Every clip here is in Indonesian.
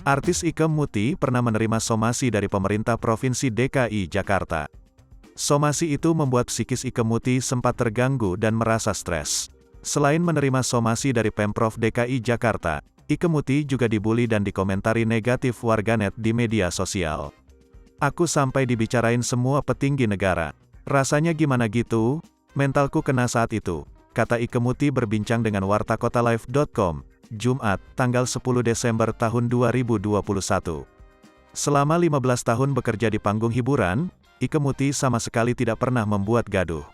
Artis Ike Muti pernah menerima somasi dari pemerintah Provinsi DKI Jakarta. Somasi itu membuat psikis Ike Muti sempat terganggu dan merasa stres. Selain menerima somasi dari Pemprov DKI Jakarta, Ike Muti juga dibully dan dikomentari negatif warganet di media sosial. "Aku sampai dibicarain semua petinggi negara. Rasanya gimana gitu? Mentalku kena saat itu," kata Ike Muti berbincang dengan wartakotalive.com. Jumat, tanggal 10 Desember tahun 2021. Selama 15 tahun bekerja di panggung hiburan, Ike Muti sama sekali tidak pernah membuat gaduh.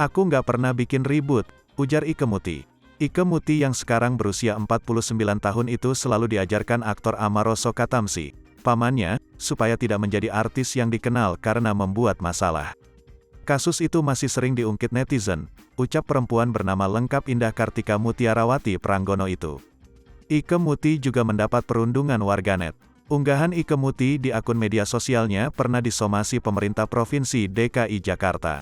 "Aku nggak pernah bikin ribut," ujar Ike Muti. Ike Muti yang sekarang berusia 49 tahun itu selalu diajarkan aktor Amaroso Katamsi, pamannya, supaya tidak menjadi artis yang dikenal karena membuat masalah. "Kasus itu masih sering diungkit netizen," ucap perempuan bernama lengkap Indah Kartika Mutiarawati Pranggono itu. Ike Muti juga mendapat perundungan warganet. Unggahan Ike Muti di akun media sosialnya pernah disomasi pemerintah Provinsi DKI Jakarta.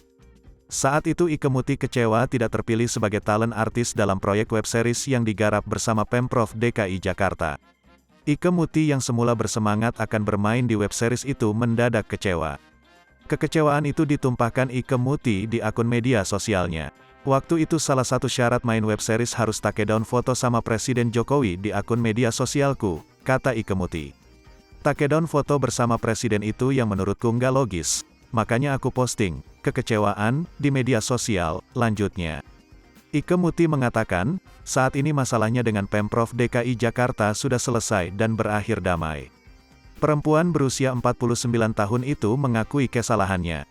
Saat itu Ike Muti kecewa tidak terpilih sebagai talent artis dalam proyek web series yang digarap bersama Pemprov DKI Jakarta. Ike Muti yang semula bersemangat akan bermain di web series itu mendadak kecewa. Kekecewaan itu ditumpahkan Ike Muti di akun media sosialnya. "Waktu itu salah satu syarat main web series harus take down foto sama Presiden Jokowi di akun media sosialku," kata Ike Muti. "Take down foto bersama Presiden itu yang menurutku nggak logis. Makanya aku posting kekecewaan di media sosial," lanjutnya. Ike Muti mengatakan, saat ini masalahnya dengan Pemprov DKI Jakarta sudah selesai dan berakhir damai. Perempuan berusia 49 tahun itu mengakui kesalahannya.